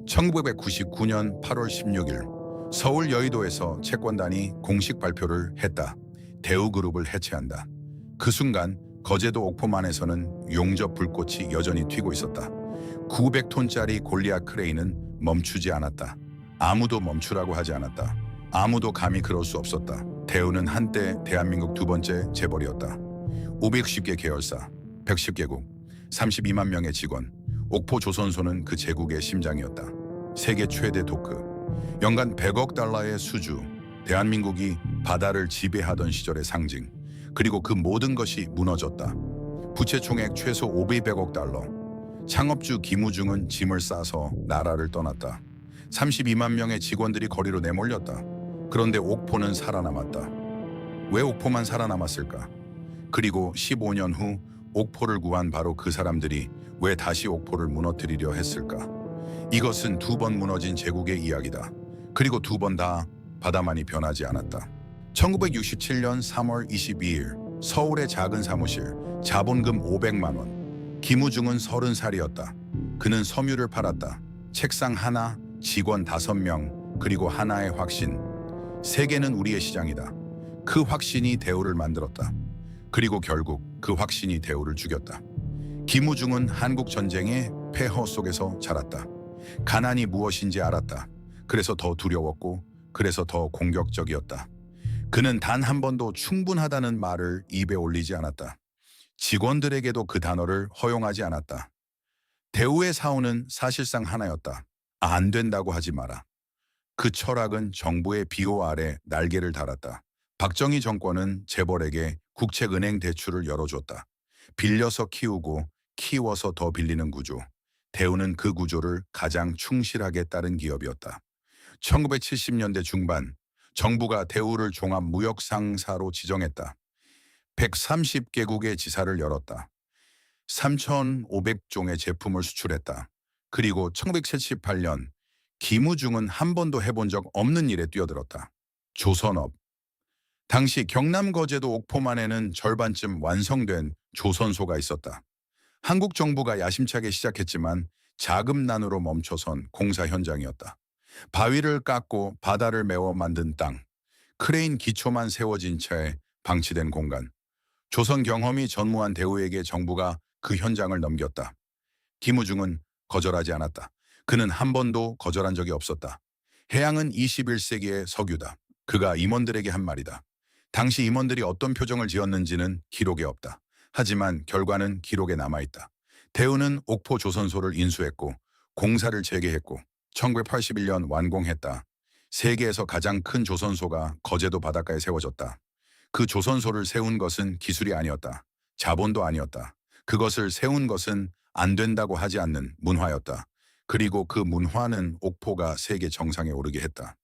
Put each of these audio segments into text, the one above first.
1999년 8월 16일 서울 여의도에서 채권단이 공식 발표를 했다. 대우그룹을 해체한다. 그 순간 거제도 옥포만에서는 용접 불꽃이 여전히 튀고 있었다. 900톤짜리 골리앗 크레인은 멈추지 않았다. 아무도 멈추라고 하지 않았다. 아무도 감히 그럴 수 없었다. 대우는 한때 대한민국 두 번째 재벌이었다. 510개 계열사, 110개국, 32만 명의 직원, 옥포 조선소는 그 제국의 심장이었다. 세계 최대 도크, 연간 100억 달러의 수주, 대한민국이 바다를 지배하던 시절의 상징, 그리고 그 모든 것이 무너졌다. 부채 총액 최소 500억 달러, 창업주 김우중은 짐을 싸서 나라를 떠났다. 32만 명의 직원들이 거리로 내몰렸다. 그런데 옥포는 살아남았다. 왜 옥포만 살아남았을까? 그리고 15년 후 옥포를 구한 바로 그 사람들이 왜 다시 옥포를 무너뜨리려 했을까? 이것은 두 번 무너진 제국의 이야기다. 그리고 두 번 다 바다만이 변하지 않았다. 1967년 3월 22일 서울의 작은 사무실, 자본금 500만 원. 김우중은 30살이었다. 그는 섬유를 팔았다. 책상 하나, 직원 5명, 그리고 하나의 확신. 세계는 우리의 시장이다. 그 확신이 대우를 만들었다. 그리고 결국 그 확신이 대우를 죽였다. 김우중은 한국 전쟁의 폐허 속에서 자랐다. 가난이 무엇인지 알았다. 그래서 더 두려웠고, 그래서 더 공격적이었다. 그는 단 한 번도 충분하다는 말을 입에 올리지 않았다. 직원들에게도 그 단어를 허용하지 않았다. 대우의 사원은 사실상 하나였다. 안 된다고 하지 마라. 그 철학은 정부의 비호 아래 날개를 달았다. 박정희 정권은 재벌에게 국책은행 대출을 열어줬다. 빌려서 키우고 키워서 더 빌리는 구조. 대우는 그 구조를 가장 충실하게 따른 기업이었다. 1970년대 중반 정부가 대우를 종합무역상사로 지정했다. 130개국의 지사를 열었다. 3,500종의 제품을 수출했다. 그리고 1978년 김우중은 한 번도 해본 적 없는 일에 뛰어들었다. 조선업. 당시 경남 거제도 옥포만에는 절반쯤 완성된 조선소가 있었다. 한국 정부가 야심차게 시작했지만 자금난으로 멈춰선 공사 현장이었다. 바위를 깎고 바다를 메워 만든 땅, 크레인 기초만 세워진 채 방치된 공간. 조선 경험이 전무한 대우에게 정부가 그 현장을 넘겼다. 김우중은 거절하지 않았다. 그는 한 번도 거절한 적이 없었다. 해양은 21세기의 석유다. 그가 임원들에게 한 말이다. 당시 임원들이 어떤 표정을 지었는지는 기록에 없다. 하지만 결과는 기록에 남아있다. 대우는 옥포 조선소를 인수했고 공사를 재개했고 1981년 완공했다. 세계에서 가장 큰 조선소가 거제도 바닷가에 세워졌다. 그 조선소를 세운 것은 기술이 아니었다. 자본도 아니었다. 그것을 세운 것은 안 된다고 하지 않는 문화였다. 그리고 그 문화는 옥포가 세계 정상에 오르게 했다.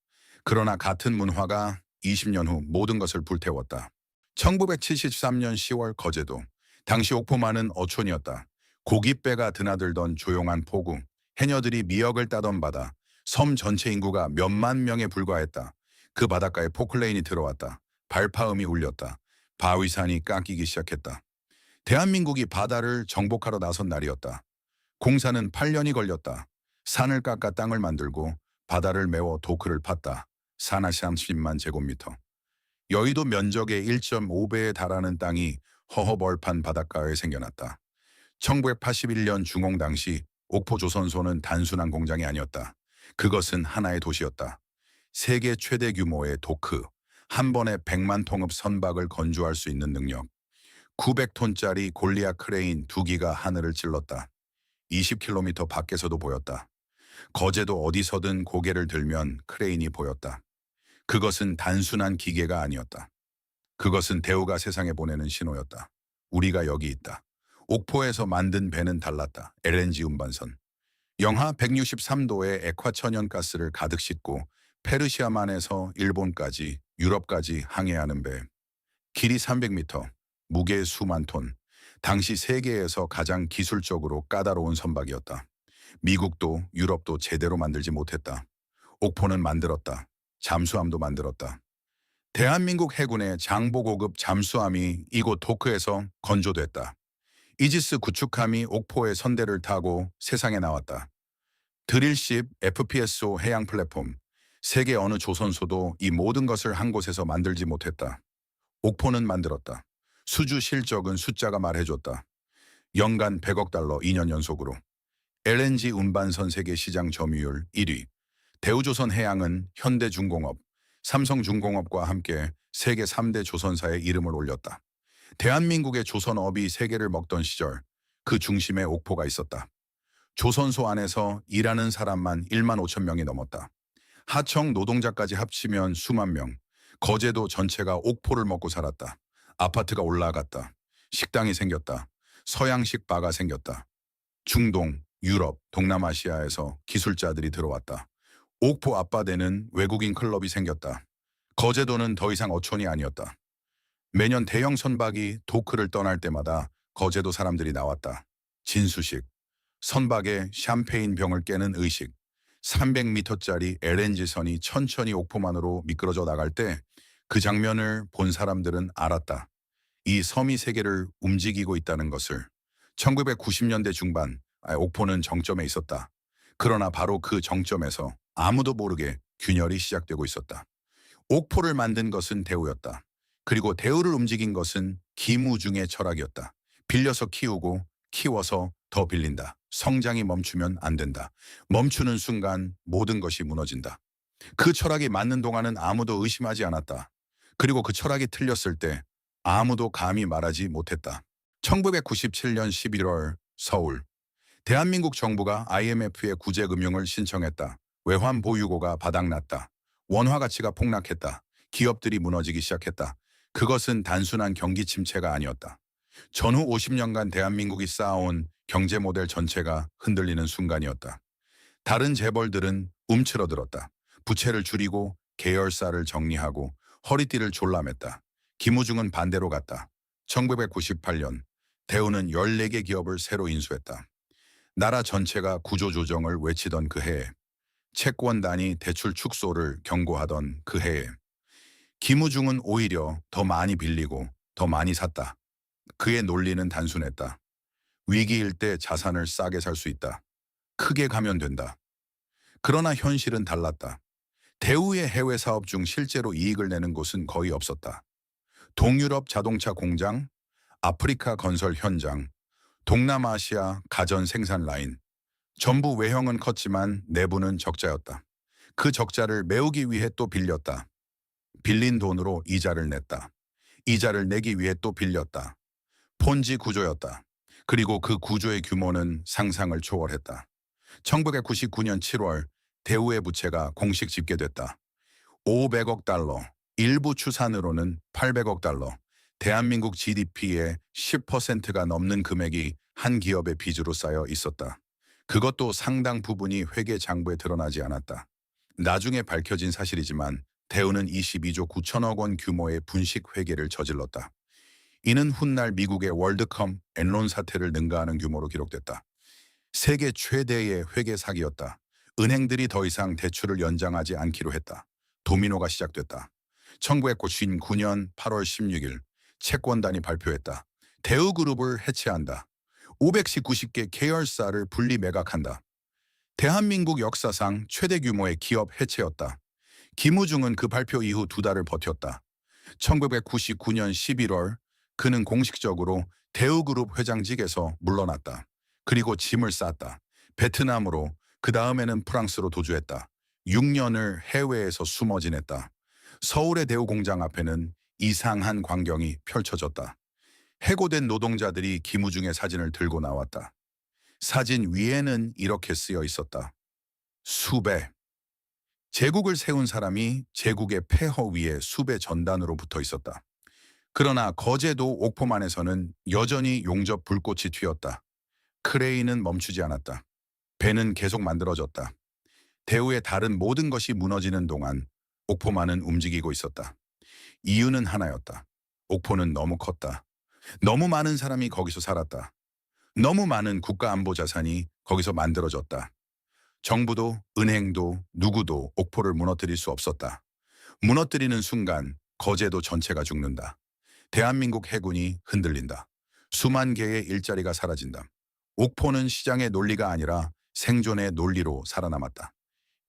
그러나 같은 문화가 20년 후 모든 것을 불태웠다. 1973년 10월 거제도. 당시 옥포만은 어촌이었다. 고깃배가 드나들던 조용한 포구, 해녀들이 미역을 따던 바다, 섬 전체 인구가 몇만 명에 불과했다. 그 바닷가에 포클레인이 들어왔다. 발파음이 울렸다. 바위산이 깎이기 시작했다. 대한민국이 바다를 정복하러 나선 날이었다. 공사는 8년이 걸렸다. 산을 깎아 땅을 만들고 바다를 메워 도크를 팠다. 산 30만 제곱미터. 여의도 면적의 1.5배에 달하는 땅이 허허벌판 바닷가에 생겨났다. 1981년 중공 당시 옥포 조선소는 단순한 공장이 아니었다. 그것은 하나의 도시였다. 세계 최대 규모의 도크, 한 번에 100만 통업 선박을 건조할 수 있는 능력. 900톤짜리 골리앗 크레인 2기가 하늘을 찔렀다. 20km 밖에서도 보였다. 거제도 어디서든 고개를 들면 크레인이 보였다. 그것은 단순한 기계가 아니었다. 그것은 대우가 세상에 보내는 신호였다. 우리가 여기 있다. 옥포에서 만든 배는 달랐다. LNG 운반선. 영하 163도의 액화천연가스를 가득 싣고 페르시아만에서 일본까지 유럽까지 항해하는 배. 길이 300m, 무게 수만 톤. 당시 세계에서 가장 기술적으로 까다로운 선박이었다. 미국도 유럽도 제대로 만들지 못했다. 옥포는 만들었다. 잠수함도 만들었다. 대한민국 해군의 장보고급 잠수함이 이곳 도크에서 건조됐다. 이지스 구축함이 옥포의 선대를 타고 세상에 나왔다. 드릴십, FPSO 해양 플랫폼, 세계 어느 조선소도 이 모든 것을 한 곳에서 만들지 못했다. 옥포는 만들었다. 수주 실적은 숫자가 말해줬다. 연간 100억 달러 2년 연속으로. LNG 운반선 세계 시장 점유율 1위. 대우조선 해양은 현대중공업, 삼성중공업과 함께 세계 3대 조선사의 이름을 올렸다. 대한민국의 조선업이 세계를 먹던 시절 그 중심에 옥포가 있었다. 조선소 안에서 일하는 사람만 1만 5천 명이 넘었다. 하청 노동자까지 합치면 수만 명. 거제도 전체가 옥포를 먹고 살았다. 아파트가 올라갔다. 식당이 생겼다. 서양식 바가 생겼다. 중동, 유럽, 동남아시아에서 기술자들이 들어왔다. 옥포 앞바다는 외국인 클럽이 생겼다. 거제도는 더 이상 어촌이 아니었다. 매년 대형 선박이 도크를 떠날 때마다 거제도 사람들이 나왔다. 진수식, 선박에 샴페인 병을 깨는 의식, 300m짜리 LNG선이 천천히 옥포만으로 미끄러져 나갈 때 그 장면을 본 사람들은 알았다. 이 섬이 세계를 움직이고 있다는 것을. 1990년대 중반, 옥포는 정점에 있었다. 그러나 바로 그 정점에서 아무도 모르게 균열이 시작되고 있었다. 옥포를 만든 것은 대우였다. 그리고 대우를 움직인 것은 김우중의 철학이었다. 빌려서 키우고 키워서 더 빌린다. 성장이 멈추면 안 된다. 멈추는 순간 모든 것이 무너진다. 그 철학이 맞는 동안은 아무도 의심하지 않았다. 그리고 그 철학이 틀렸을 때 아무도 감히 말하지 못했다. 1997년 11월 서울. 대한민국 정부가 IMF에 구제금융을 신청했다. 외환 보유고가 바닥났다. 원화 가치가 폭락했다. 기업들이 무너지기 시작했다. 그것은 단순한 경기 침체가 아니었다. 전후 50년간 대한민국이 쌓아온 경제 모델 전체가 흔들리는 순간이었다. 다른 재벌들은 움츠러들었다. 부채를 줄이고 계열사를 정리하고 허리띠를 졸라맸다. 김우중은 반대로 갔다. 1998년 대우는 14개 기업을 새로 인수했다. 나라 전체가 구조조정을 외치던 그 해에, 채권단이 대출 축소를 경고하던 그 해에 김우중은 오히려 더 많이 빌리고 더 많이 샀다. 그의 논리는 단순했다. 위기일 때 자산을 싸게 살 수 있다. 크게 가면 된다. 그러나 현실은 달랐다. 대우의 해외 사업 중 실제로 이익을 내는 곳은 거의 없었다. 동유럽 자동차 공장, 아프리카 건설 현장, 동남아시아 가전 생산 라인. 전부 외형은 컸지만 내부는 적자였다. 그 적자를 메우기 위해 또 빌렸다. 빌린 돈으로 이자를 냈다. 이자를 내기 위해 또 빌렸다. 폰지 구조였다. 그리고 그 구조의 규모는 상상을 초월했다. 1999년 7월 대우의 부채가 공식 집계됐다. 500억 달러, 일부 추산으로는 800억 달러, 대한민국 GDP의 10%가 넘는 금액이 한 기업의 빚으로 쌓여 있었다. 그것도 상당 부분이 회계 장부에 드러나지 않았다. 나중에 밝혀진 사실이지만 대우는 22조 9천억 원 규모의 분식 회계를 저질렀다. 이는 훗날 미국의 월드컴 엔론 사태를 능가하는 규모로 기록됐다. 세계 최대의 회계 사기였다. 은행들이 더 이상 대출을 연장하지 않기로 했다. 도미노가 시작됐다. 1999년 8월 16일 채권단이 발표했다. 대우그룹을 해체한다. 590개 계열사를 분리 매각한다. 대한민국 역사상 최대 규모의 기업 해체였다. 김우중은 그 발표 이후 2달을 버텼다. 1999년 11월 그는 공식적으로 대우그룹 회장직에서 물러났다. 그리고 짐을 쌌다. 베트남으로, 그 다음에는 프랑스로 도주했다. 6년을 해외에서 숨어 지냈다. 서울의 대우 공장 앞에는 이상한 광경이 펼쳐졌다. 해고된 노동자들이 김우중의 사진을 들고 나왔다. 사진 위에는 이렇게 쓰여 있었다. 수배. 제국을 세운 사람이 제국의 폐허 위에 수배 전단으로 붙어 있었다. 그러나 거제도 옥포만에서는 여전히 용접 불꽃이 튀었다. 크레인은 멈추지 않았다. 배는 계속 만들어졌다. 대우의 다른 모든 것이 무너지는 동안 옥포만은 움직이고 있었다. 이유는 하나였다. 옥포는 너무 컸다. 너무 많은 사람이 거기서 살았다. 너무 많은 국가안보 자산이 거기서 만들어졌다. 정부도 은행도 누구도 옥포를 무너뜨릴 수 없었다. 무너뜨리는 순간 거제도 전체가 죽는다. 대한민국 해군이 흔들린다. 수만 개의 일자리가 사라진다. 옥포는 시장의 논리가 아니라 생존의 논리로 살아남았다.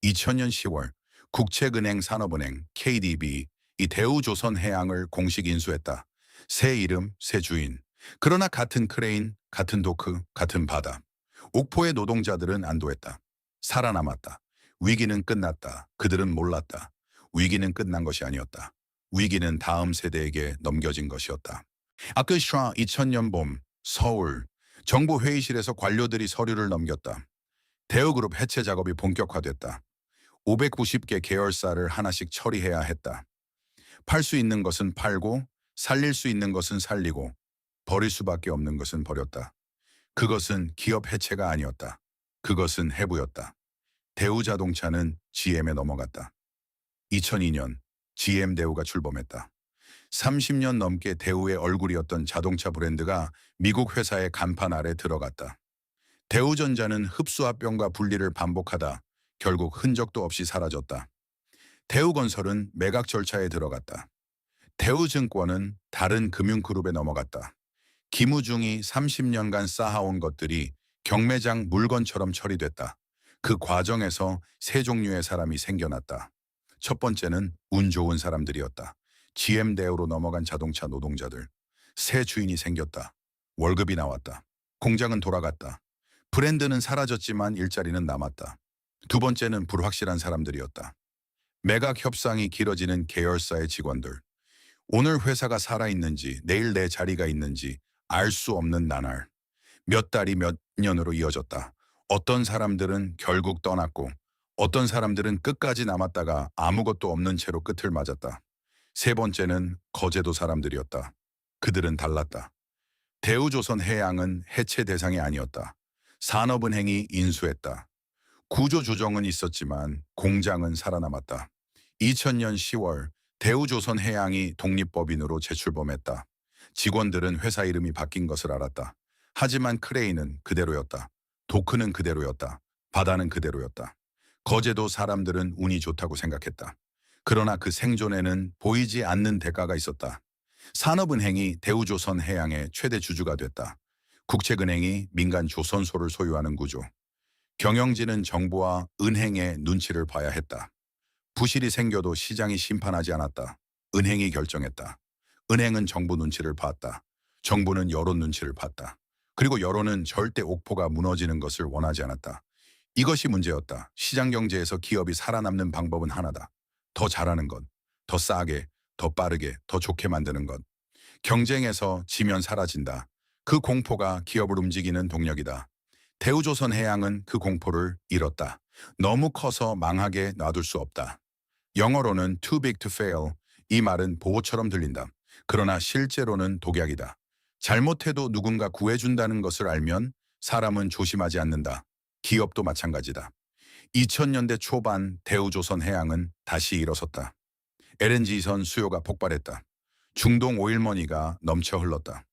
2000년 10월 국책은행 산업은행 KDB 이 대우조선해양을 공식 인수했다. 새 이름, 새 주인. 그러나 같은 크레인, 같은 도크, 같은 바다. 옥포의 노동자들은 안도했다. 살아남았다. 위기는 끝났다. 그들은 몰랐다. 위기는 끝난 것이 아니었다. 위기는 다음 세대에게 넘겨진 것이었다. 아크슈아 2000년 봄 서울 정부 회의실에서 관료들이 서류를 넘겼다. 대우그룹 해체 작업이 본격화됐다. 590개 계열사를 하나씩 처리해야 했다. 팔 수 있는 것은 팔고 살릴 수 있는 것은 살리고 버릴 수밖에 없는 것은 버렸다. 그것은 기업 해체가 아니었다. 그것은 해부였다. 대우자동차는 GM에 넘어갔다. 2002년 GM 대우가 출범했다. 30년 넘게 대우의 얼굴이었던 자동차 브랜드가 미국 회사의 간판 아래 들어갔다. 대우전자는 흡수합병과 분리를 반복하다 결국 흔적도 없이 사라졌다. 대우건설은 매각 절차에 들어갔다. 대우증권은 다른 금융그룹에 넘어갔다. 김우중이 30년간 쌓아온 것들이 경매장 물건처럼 처리됐다. 그 과정에서 세 종류의 사람이 생겨났다. 첫 번째는 운 좋은 사람들이었다. GM 대우로 넘어간 자동차 노동자들. 새 주인이 생겼다. 월급이 나왔다. 공장은 돌아갔다. 브랜드는 사라졌지만 일자리는 남았다. 두 번째는 불확실한 사람들이었다. 매각 협상이 길어지는 계열사의 직원들. 오늘 회사가 살아있는지 내일 내 자리가 있는지 알 수 없는 나날. 몇 달이 몇 년으로 이어졌다. 어떤 사람들은 결국 떠났고 어떤 사람들은 끝까지 남았다가 아무것도 없는 채로 끝을 맞았다. 세 번째는 거제도 사람들이었다. 그들은 달랐다. 대우조선해양은 해체 대상이 아니었다. 산업은행이 인수했다. 구조조정은 있었지만 공장은 살아남았다. 2000년 10월 대우조선해양이 독립법인으로 재출범했다. 직원들은 회사 이름이 바뀐 것을 알았다. 하지만 크레인은 그대로였다. 도크는 그대로였다. 바다는 그대로였다. 거제도 사람들은 운이 좋다고 생각했다. 그러나 그 생존에는 보이지 않는 대가가 있었다. 산업은행이 대우조선해양의 최대 주주가 됐다. 국책은행이 민간 조선소를 소유하는 구조. 경영진은 정부와 은행의 눈치를 봐야 했다. 부실이 생겨도 시장이 심판하지 않았다. 은행이 결정했다. 은행은 정부 눈치를 봤다. 정부는 여론 눈치를 봤다. 그리고 여론은 절대 옥포가 무너지는 것을 원하지 않았다. 이것이 문제였다. 시장 경제에서 기업이 살아남는 방법은 하나다. 더 잘하는 것, 더 싸게, 더 빠르게, 더 좋게 만드는 것. 경쟁에서 지면 사라진다. 그 공포가 기업을 움직이는 동력이다. 대우조선해양은 그 공포를 잃었다. 너무 커서 망하게 놔둘 수 없다. 영어로는 too big to fail. 이 말은 보호처럼 들린다. 그러나 실제로는 독약이다. 잘못해도 누군가 구해준다는 것을 알면 사람은 조심하지 않는다. 기업도 마찬가지다. 2000년대 초반 대우조선해양은 다시 일어섰다. LNG선 수요가 폭발했다. 중동 오일머니가 넘쳐 흘렀다.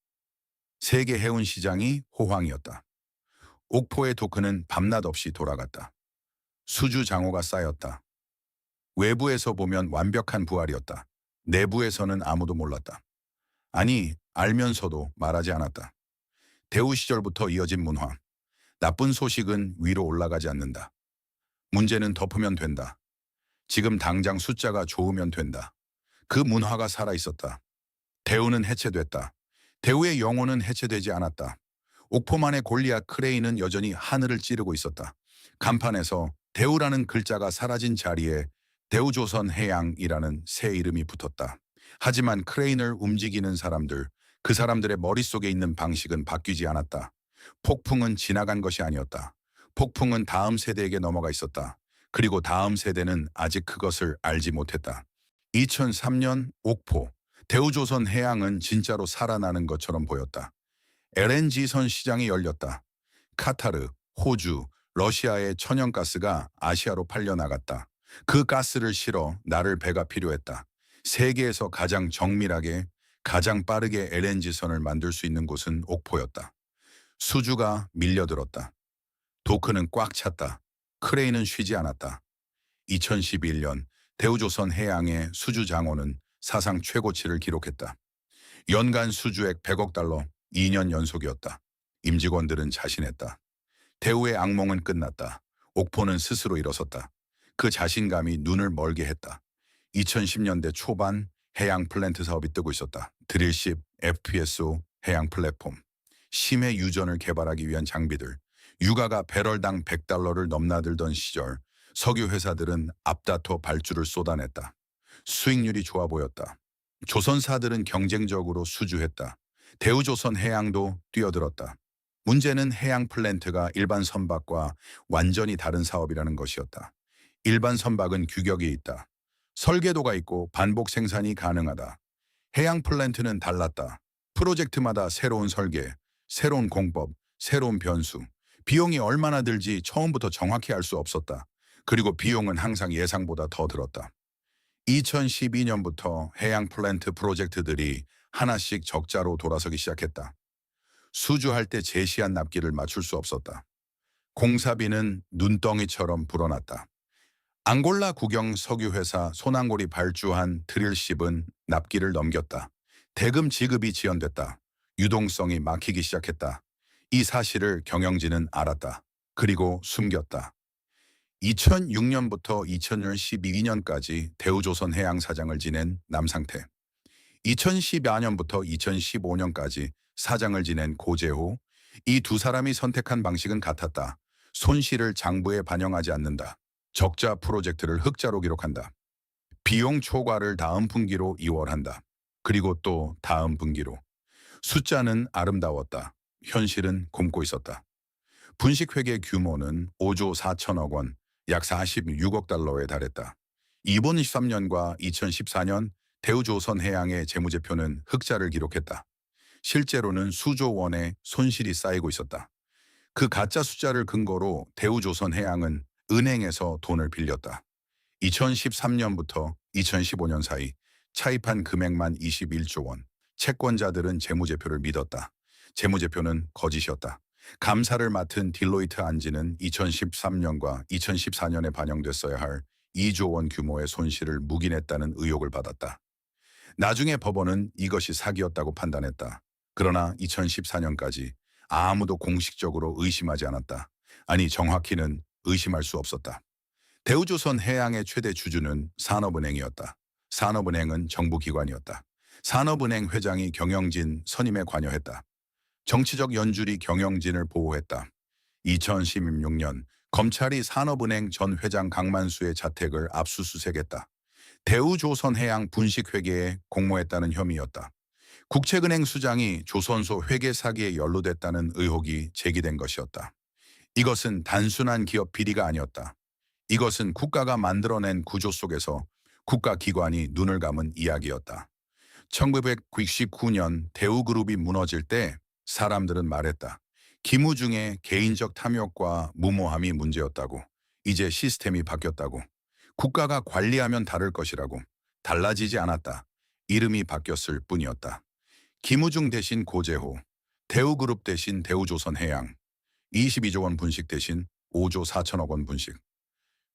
세계 해운 시장이 호황이었다. 옥포의 도크는 밤낮 없이 돌아갔다. 수주 장호가 쌓였다. 외부에서 보면 완벽한 부활이었다. 내부에서는 아무도 몰랐다. 아니, 알면서도 말하지 않았다. 대우 시절부터 이어진 문화. 나쁜 소식은 위로 올라가지 않는다. 문제는 덮으면 된다. 지금 당장 숫자가 좋으면 된다. 그 문화가 살아있었다. 대우는 해체됐다. 대우의 영혼은 해체되지 않았다. 옥포만의 골리앗 크레인은 여전히 하늘을 찌르고 있었다. 간판에서 대우라는 글자가 사라진 자리에 대우조선해양이라는 새 이름이 붙었다. 하지만 크레인을 움직이는 사람들, 그 사람들의 머릿속에 있는 방식은 바뀌지 않았다. 폭풍은 지나간 것이 아니었다. 폭풍은 다음 세대에게 넘어가 있었다. 그리고 다음 세대는 아직 그것을 알지 못했다. 2003년 옥포, 대우조선해양은 진짜로 살아나는 것처럼 보였다. LNG선 시장이 열렸다. 카타르, 호주, 러시아의 천연가스가 아시아로 팔려나갔다. 그 가스를 실어 나를 배가 필요했다. 세계에서 가장 정밀하게, 가장 빠르게 LNG선을 만들 수 있는 곳은 옥포였다. 수주가 밀려들었다. 도크는 꽉 찼다. 크레인은 쉬지 않았다. 2011년 대우조선해양의 수주 장호는 사상 최고치를 기록했다. 연간 수주액 100억 달러, 2년 연속이었다. 임직원들은 자신했다. 대우의 악몽은 끝났다. 옥포는 스스로 일어섰다. 그 자신감이 눈을 멀게 했다. 2010년대 초반 해양 플랜트 사업이 뜨고 있었다. 드릴십, FPSO, 해양 플랫폼, 심해 유전을 개발하기 위한 장비들, 유가가 배럴당 100달러를 넘나들던 시절 석유 회사들은 앞다퉈 발주를 쏟아냈다. 수익률이 좋아 보였다. 조선사들은 경쟁적으로 수주했다. 대우조선 해양도 뛰어들었다. 문제는 해양 플랜트가 일반 선박과 완전히 다른 사업이라는 것이었다. 일반 선박은 규격이 있다. 설계도가 있고 반복 생산이 가능하다. 해양 플랜트는 달랐다. 프로젝트마다 새로운 설계, 새로운 공법, 새로운 변수, 비용이 얼마나 들지 처음부터 정확히 알 수 없었다. 그리고 비용은 항상 예상보다 더 들었다. 2012년부터 해양 플랜트 프로젝트들이 하나씩 적자로 돌아서기 시작했다. 수주할 때 제시한 납기를 맞출 수 없었다. 공사비는 눈덩이처럼 불어났다. 앙골라 국영 석유회사 소낭골이 발주한 드릴십은 납기를 넘겼다. 대금 지급이 지연됐다. 유동성이 막히기 시작했다. 이 사실을 경영진은 알았다. 그리고 숨겼다. 2006년부터 2012년까지 대우조선 해양 사장을 지낸 남상태. 2014년부터 2015년까지 사장을 지낸 고재호. 이 두 사람이 선택한 방식은 같았다. 손실을 장부에 반영하지 않는다. 적자 프로젝트를 흑자로 기록한다. 비용 초과를 다음 분기로 이월한다. 그리고 또 다음 분기로. 숫자는 아름다웠다. 현실은 굼고 있었다. 분식회계 규모는 5조 4천억 원, 약 46억 달러에 달했다. 2023년과 2014년 대우조선해양의 재무제표는 흑자를 기록했다. 실제로는 수조 원의 손실이 쌓이고 있었다. 그 가짜 숫자를 근거로 대우조선해양은 은행에서 돈을 빌렸다. 2013년부터 2015년 사이 차입한 금액만 21조 원. 채권자들은 재무제표를 믿었다. 재무제표는 거짓이었다. 감사를 맡은 딜로이트 안지는 2013년과 2014년에 반영됐어야 할 2조 원 규모의 손실을 묵인했다는 의혹을 받았다. 나중에 법원은 이것이 사기였다고 판단했다. 그러나 2014년까지 아무도 공식적으로 의심하지 않았다. 아니, 정확히는 의심할 수 없었다. 대우조선 해양의 최대 주주는 산업은행이었다. 산업은행은 정부기관이었다. 산업은행 회장이 경영진 선임에 관여했다. 정치적 연줄이 경영진을 보호했다. 2016년 검찰이 산업은행 전 회장 강만수의 자택을 압수수색했다. 대우조선해양 분식회계에 공모했다는 혐의였다. 국책은행 수장이 조선소 회계 사기에 연루됐다는 의혹이 제기된 것이었다. 이것은 단순한 기업 비리가 아니었다. 이것은 국가가 만들어낸 구조 속에서 국가기관이 눈을 감은 이야기였다. 1999년 대우그룹이 무너질 때 사람들은 말했다. 김우중의 개인적 탐욕과 무모함이 문제였다고. 이제 시스템이 바뀌었다고. 국가가 관리하면 다를 것이라고. 달라지지 않았다. 이름이 바뀌었을 뿐이었다. 김우중 대신 고재호, 대우그룹 대신 대우조선해양, 22조 원 분식 대신 5조 4천억 원 분식.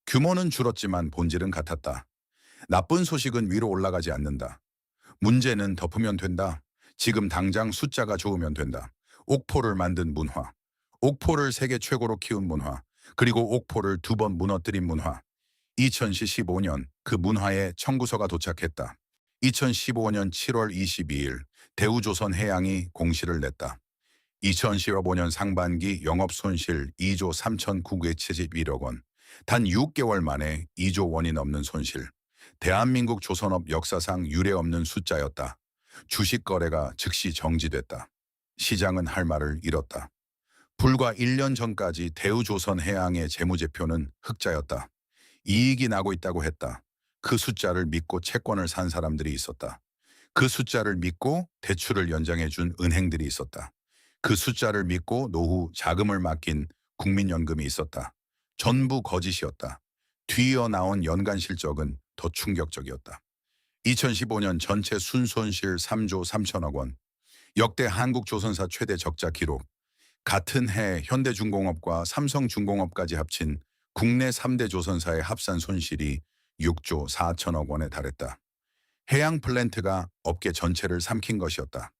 규모는 줄었지만 본질은 같았다. 나쁜 소식은 위로 올라가지 않는다. 문제는 덮으면 된다. 지금 당장 숫자가 좋으면 된다. 옥포를 만든 문화. 옥포를 세계 최고로 키운 문화. 그리고 옥포를 2번 무너뜨린 문화. 2015년 그 문화에 청구서가 도착했다. 2015년 7월 22일 대우조선해양이 공시를 냈다. 2015년 상반기 영업손실 2조 3,971억 원. 단 6개월 만에 2조 원이 넘는 손실. 대한민국 조선업 역사상 유례없는 숫자였다. 주식 거래가 즉시 정지됐다. 시장은 할 말을 잃었다. 불과 1년 전까지 대우조선해양의 재무제표는 흑자였다. 이익이 나고 있다고 했다. 그 숫자를 믿고 채권을 산 사람들이 있었다. 그 숫자를 믿고 대출을 연장해준 은행들이 있었다. 그 숫자를 믿고 노후 자금을 맡긴 국민연금이 있었다. 전부 거짓이었다. 뒤이어 나온 연간 실적은 더 충격적이었다. 2015년 전체 순손실 3조 3천억 원. 역대 한국조선사 최대 적자 기록. 같은 해 현대중공업과 삼성중공업까지 합친 국내 3대 조선사의 합산 손실이 6조 4천억 원에 달했다. 해양 플랜트가 업계 전체를 삼킨 것이었다.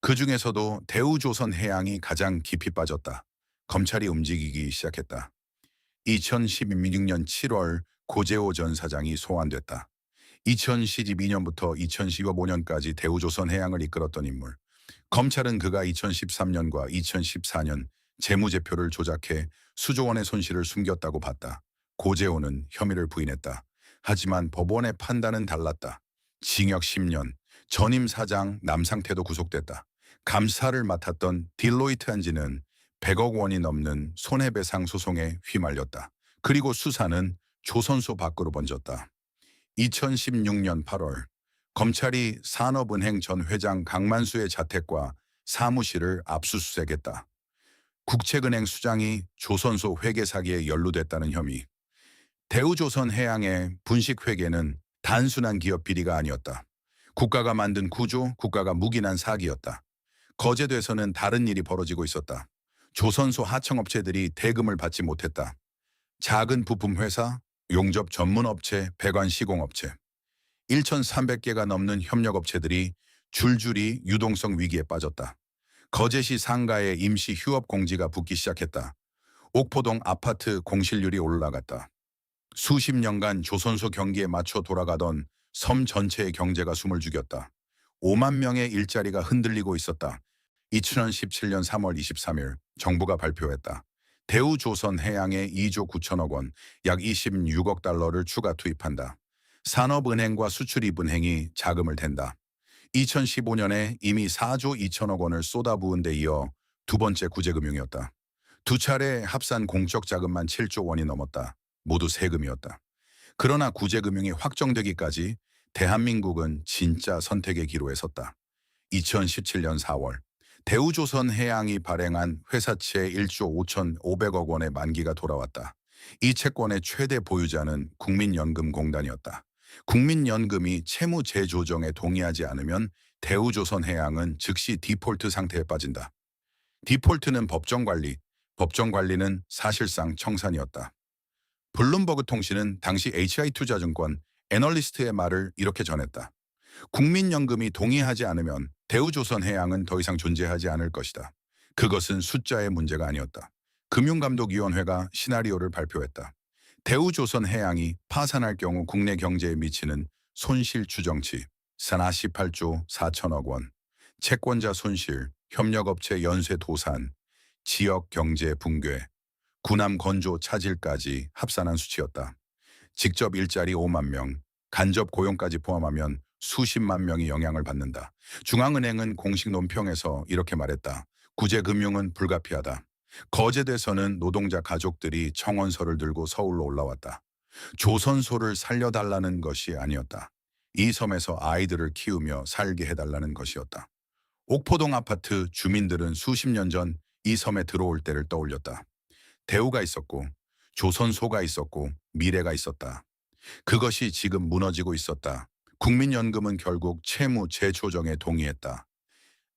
그중에서도 대우조선해양이 가장 깊이 빠졌다. 검찰이 움직이기 시작했다. 2016년 7월 고재호 전 사장이 소환됐다. 2012년부터 2015년까지 대우조선해양을 이끌었던 인물. 검찰은 그가 2013년과 2014년 재무제표를 조작해 수조 원의 손실을 숨겼다고 봤다. 고재호는 혐의를 부인했다. 하지만 법원의 판단은 달랐다. 징역 10년, 전임 사장 남상태도 구속됐다. 감사를 맡았던 딜로이트 한지는 100억 원이 넘는 손해배상 소송에 휘말렸다. 그리고 수사는 조선소 밖으로 번졌다. 2016년 8월 검찰이 산업은행 전 회장 강만수의 자택과 사무실을 압수수색했다. 국책은행 수장이 조선소 회계 사기에 연루됐다는 혐의. 대우조선해양의 분식회계는 단순한 기업 비리가 아니었다. 국가가 만든 구조, 국가가 묵인한 사기였다. 거제도에서는 다른 일이 벌어지고 있었다. 조선소 하청업체들이 대금을 받지 못했다. 작은 부품 회사, 용접 전문 업체, 배관 시공업체. 1,300개가 넘는 협력업체들이 줄줄이 유동성 위기에 빠졌다. 거제시 상가에 임시 휴업 공지가 붙기 시작했다. 옥포동 아파트 공실률이 올라갔다. 수십 년간 조선소 경기에 맞춰 돌아가던 섬 전체의 경제가 숨을 죽였다. 5만 명의 일자리가 흔들리고 있었다. 2017년 3월 23일 정부가 발표했다. 대우조선해양에 2조 9천억 원, 약 26억 달러를 추가 투입한다. 산업은행과 수출입은행이 자금을 댄다. 2015년에 이미 4조 2천억 원을 쏟아부은 데 이어 두 번째 구제금융이었다. 두 차례 합산 공적 자금만 7조 원이 넘었다. 모두 세금이었다. 그러나 구제금융이 확정되기까지 대한민국은 진짜 선택의 기로에 섰다. 2017년 4월 대우조선해양이 발행한 회사채 1조 5,500억 원의 만기가 돌아왔다. 이 채권의 최대 보유자는 국민연금공단이었다. 국민연금이 채무 재조정에 동의하지 않으면 대우조선해양은 즉시 디폴트 상태에 빠진다. 디폴트는 법정관리, 법정관리는 사실상 청산이었다. 블룸버그 통신은 당시 HI투자증권 애널리스트의 말을 이렇게 전했다. 국민연금이 동의하지 않으면 대우조선해양은 더 이상 존재하지 않을 것이다. 그것은 숫자의 문제가 아니었다. 금융감독위원회가 시나리오를 발표했다. 대우조선해양이 파산할 경우 국내 경제에 미치는 손실 추정치 48조 4천억 원, 채권자 손실, 협력업체 연쇄 도산, 지역 경제 붕괴, 군함 건조 차질까지 합산한 수치였다. 직접 일자리 5만 명, 간접 고용까지 포함하면 수십만 명이 영향을 받는다. 중앙은행은 공식 논평에서 이렇게 말했다. 구제금융은 불가피하다. 거제도에서는 노동자 가족들이 청원서를 들고 서울로 올라왔다. 조선소를 살려달라는 것이 아니었다. 이 섬에서 아이들을 키우며 살게 해달라는 것이었다. 옥포동 아파트 주민들은 수십 년 전 이 섬에 들어올 때를 떠올렸다. 대우가 있었고 조선소가 있었고 미래가 있었다. 그것이 지금 무너지고 있었다. 국민연금은 결국 채무 재조정에 동의했다.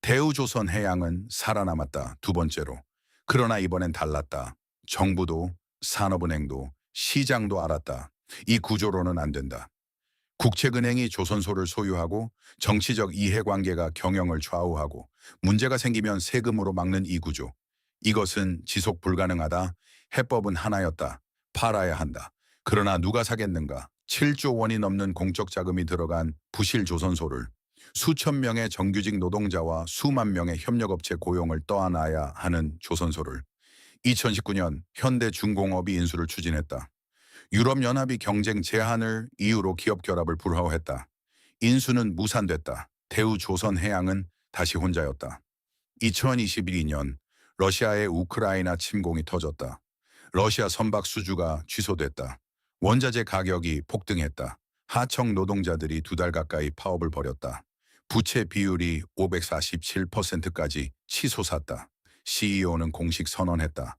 대우조선해양은 살아남았다. 두 번째로. 그러나 이번엔 달랐다. 정부도 산업은행도 시장도 알았다. 이 구조로는 안 된다. 국책은행이 조선소를 소유하고 정치적 이해관계가 경영을 좌우하고 문제가 생기면 세금으로 막는 이 구조. 이것은 지속 불가능하다. 해법은 하나였다. 팔아야 한다. 그러나 누가 사겠는가? 7조 원이 넘는 공적 자금이 들어간 부실 조선소를 수천 명의 정규직 노동자와 수만 명의 협력업체 고용을 떠안아야 하는 조선소를 2019년 현대중공업이 인수를 추진했다. 유럽연합이 경쟁 제한을 이유로 기업 결합을 불허했다. 인수는 무산됐다. 대우조선해양은 다시 혼자였다. 2022년 러시아의 우크라이나 침공이 터졌다. 러시아 선박 수주가 취소됐다. 원자재 가격이 폭등했다. 하청 노동자들이 두 달 가까이 파업을 벌였다. 부채 비율이 547%까지 치솟았다. CEO는 공식 선언했다.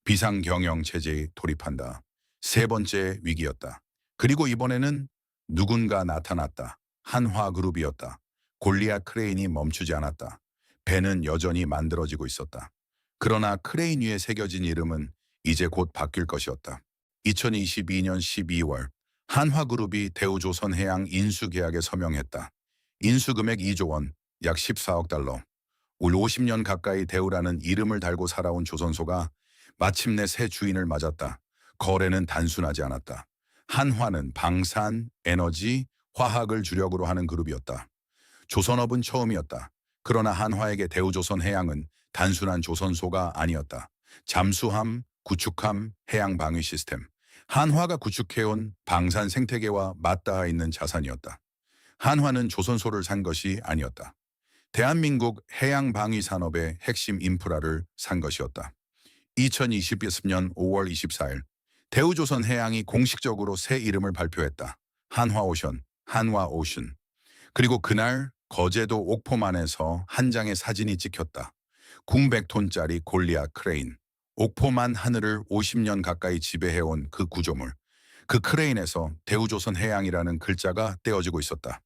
비상경영 체제에 돌입한다. 세 번째 위기였다. 그리고 이번에는 누군가 나타났다. 한화그룹이었다. 골리앗 크레인이 멈추지 않았다. 배는 여전히 만들어지고 있었다. 그러나 크레인 위에 새겨진 이름은 이제 곧 바뀔 것이었다. 2022년 12월 한화그룹이 대우조선해양 인수계약에 서명했다. 인수금액 2조 원, 약 14억 달러. 올 50년 가까이 대우라는 이름을 달고 살아온 조선소가 마침내 새 주인을 맞았다. 거래는 단순하지 않았다. 한화는 방산, 에너지, 화학을 주력으로 하는 그룹이었다. 조선업은 처음이었다. 그러나 한화에게 대우조선해양은 단순한 조선소가 아니었다. 잠수함, 구축함, 해양 방위 시스템. 한화가 구축해온 방산 생태계와 맞닿아 있는 자산이었다. 한화는 조선소를 산 것이 아니었다. 대한민국 해양 방위 산업의 핵심 인프라를 산 것이었다. 2020년 5월 24일 대우조선해양이 공식적으로 새 이름을 발표했다. 한화오션, 한화오션. 그리고 그날 거제도 옥포만에서 한 장의 사진이 찍혔다. 궁 100톤짜리 골리앗 크레인. 옥포만 하늘을 50년 가까이 지배해온 그 구조물. 그 크레인에서 대우조선해양이라는 글자가 떼어지고 있었다.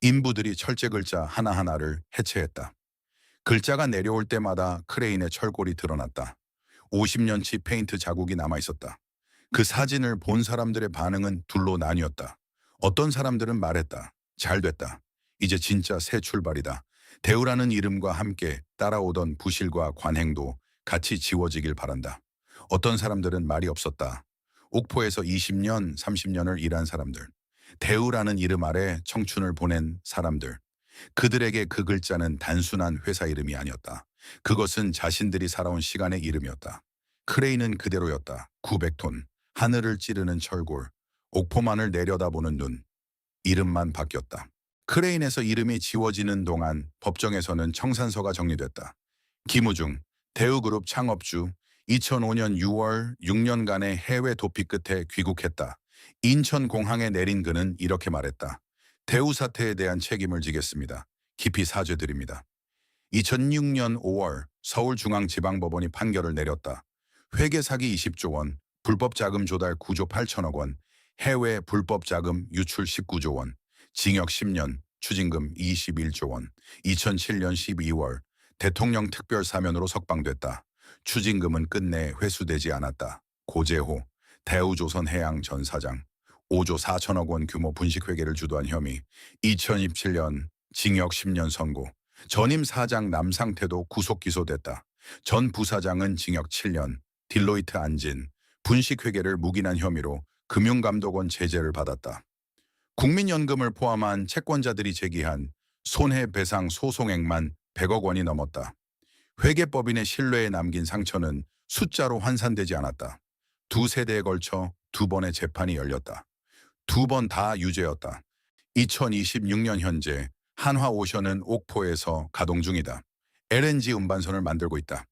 인부들이 철제 글자 하나하나를 해체했다. 글자가 내려올 때마다 크레인의 철골이 드러났다. 50년치 페인트 자국이 남아있었다. 그 사진을 본 사람들의 반응은 둘로 나뉘었다. 어떤 사람들은 말했다. 잘 됐다. 이제 진짜 새 출발이다. 대우라는 이름과 함께 따라오던 부실과 관행도 같이 지워지길 바란다. 어떤 사람들은 말이 없었다. 옥포에서 20년, 30년을 일한 사람들. 대우라는 이름 아래 청춘을 보낸 사람들. 그들에게 그 글자는 단순한 회사 이름이 아니었다. 그것은 자신들이 살아온 시간의 이름이었다. 크레인은 그대로였다. 900톤, 하늘을 찌르는 철골, 옥포만을 내려다보는 눈. 이름만 바뀌었다. 크레인에서 이름이 지워지는 동안 법정에서는 청산서가 정리됐다. 김우중, 대우그룹 창업주, 2005년 6월 6년간의 해외 도피 끝에 귀국했다. 인천공항에 내린 그는 이렇게 말했다. 대우 사태에 대한 책임을 지겠습니다. 깊이 사죄드립니다. 2006년 5월 서울중앙지방법원이 판결을 내렸다. 회계 사기 20조 원, 불법 자금 조달 9조 8천억 원, 해외 불법 자금 유출 19조 원, 징역 10년, 추징금 21조 원, 2007년 12월 대통령 특별 사면으로 석방됐다. 추징금은 끝내 회수되지 않았다. 고재호, 대우조선해양 전 사장, 5조 4천억 원 규모 분식회계를 주도한 혐의, 2017년 징역 10년 선고, 전임 사장 남상태도 구속 기소됐다. 전 부사장은 징역 7년, 딜로이트 안진, 분식회계를 묵인한 혐의로 금융감독원 제재를 받았다. 국민연금을 포함한 채권자들이 제기한 손해배상 소송액만 100억 원이 넘었다. 회계법인의 신뢰에 남긴 상처는 숫자로 환산되지 않았다. 두 세대에 걸쳐 두 번의 재판이 열렸다. 두 번 다 유죄였다. 2026년 현재 한화오션은 옥포에서 가동 중이다. LNG 운반선을 만들고 있다.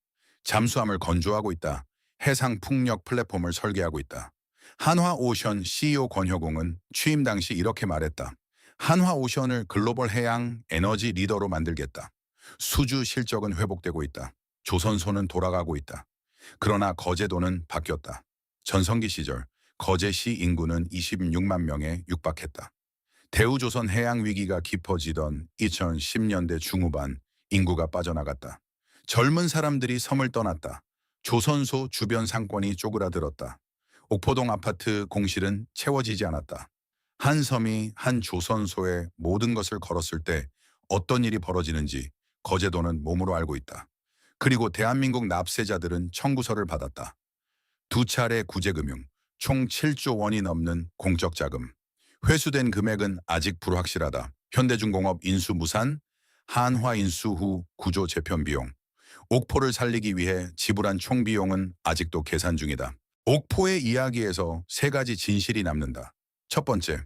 잠수함을 건조하고 있다. 해상 풍력 플랫폼을 설계하고 있다. 한화오션 CEO 권효공은 취임 당시 이렇게 말했다. 한화오션을 글로벌 해양 에너지 리더로 만들겠다. 수주 실적은 회복되고 있다. 조선소는 돌아가고 있다. 그러나 거제도는 바뀌었다. 전성기 시절 거제시 인구는 26만 명에 육박했다. 대우조선 해양 위기가 깊어지던 2010년대 중후반 인구가 빠져나갔다. 젊은 사람들이 섬을 떠났다. 조선소 주변 상권이 쪼그라들었다. 옥포동 아파트 공실은 채워지지 않았다. 한 섬이 한 조선소에 모든 것을 걸었을 때 어떤 일이 벌어지는지 거제도는 몸으로 알고 있다. 그리고 대한민국 납세자들은 청구서를 받았다. 두 차례 구제금융, 총 7조 원이 넘는 공적 자금. 회수된 금액은 아직 불확실하다. 현대중공업 인수 무산, 한화 인수 후 구조 재편 비용. 옥포를 살리기 위해 지불한 총 비용은 아직도 계산 중이다. 옥포의 이야기에서 세 가지 진실이 남는다. 첫 번째,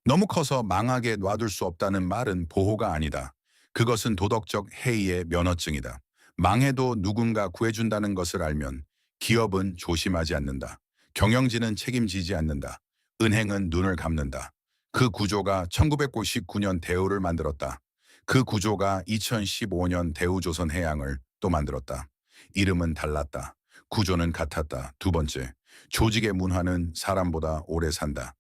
너무 커서 망하게 놔둘 수 없다는 말은 보호가 아니다. 그것은 도덕적 해이의 면허증이다. 망해도 누군가 구해준다는 것을 알면 기업은 조심하지 않는다. 경영진은 책임지지 않는다. 은행은 눈을 감는다. 그 구조가 1999년 대우를 만들었다. 그 구조가 2015년 대우조선해양을 또 만들었다. 이름은 달랐다. 구조는 같았다. 두 번째, 조직의 문화는 사람보다 오래 산다.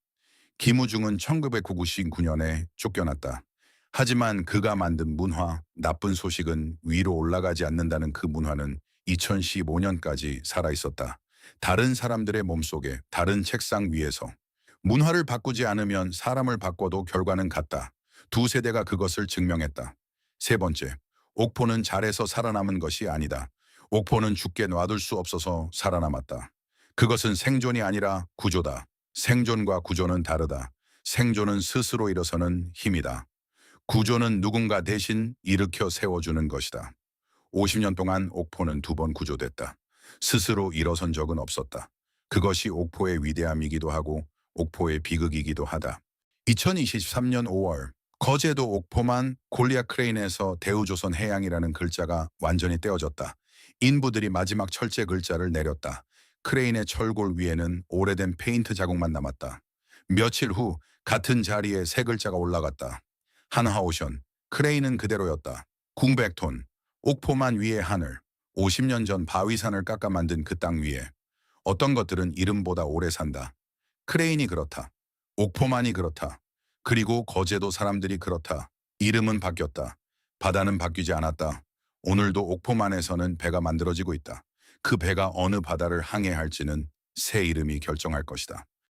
김우중은 1999년에 쫓겨났다. 하지만 그가 만든 문화, 나쁜 소식은 위로 올라가지 않는다는 그 문화는 2015년까지 살아있었다. 다른 사람들의 몸속에, 다른 책상 위에서. 문화를 바꾸지 않으면 사람을 바꿔도 결과는 같다. 두 세대가 그것을 증명했다. 세 번째, 옥포는 잘해서 살아남은 것이 아니다. 옥포는 죽게 놔둘 수 없어서 살아남았다. 그것은 생존이 아니라 구조다. 생존과 구조는 다르다. 생존은 스스로 일어서는 힘이다. 구조는 누군가 대신 일으켜 세워주는 것이다. 50년 동안 옥포는 2번 구조됐다. 스스로 일어선 적은 없었다. 그것이 옥포의 위대함이기도 하고 옥포의 비극이기도 하다. 2023년 5월 거제도 옥포만 골리앗 크레인에서 대우조선 해양이라는 글자가 완전히 떼어졌다. 인부들이 마지막 철제 글자를 내렸다. 크레인의 철골 위에는 오래된 페인트 자국만 남았다. 며칠 후 같은 자리에 새 글자가 올라갔다. 한화오션, 크레인은 그대로였다. 궁백톤, 옥포만 위의 하늘, 50년 전 바위산을 깎아 만든 그 땅 위에. 어떤 것들은 이름보다 오래 산다. 크레인이 그렇다. 옥포만이 그렇다. 그리고 거제도 사람들이 그렇다. 이름은 바뀌었다. 바다는 바뀌지 않았다. 오늘도 옥포만에서는 배가 만들어지고 있다. 그 배가 어느 바다를 항해할지는 새 이름이 결정할 것이다.